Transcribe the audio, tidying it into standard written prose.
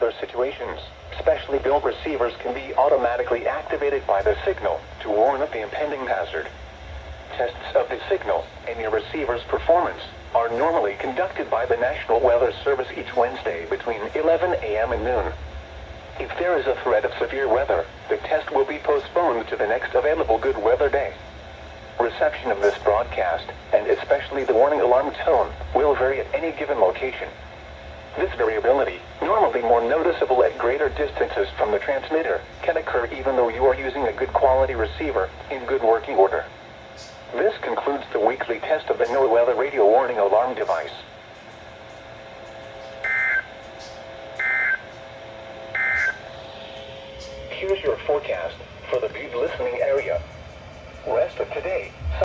weather situations. Specially built receivers can be automatically activated by the signal to warn of the impending hazard. Tests of the signal and your receiver's performance are normally conducted by the National Weather Service each Wednesday between 11 a.m. and noon. If there is a threat of severe weather, the test will be postponed to the next available good weather day. Reception of this broadcast, and especially the warning alarm tone, will vary at any given location. This variability, normally more noticeable at greater distances from the transmitter, can occur even though you are using a good quality receiver in good working order. This concludes the weekly test of the No Weather Radio Warning Alarm device. Here's your forecast for the Butte listening area. Rest of today.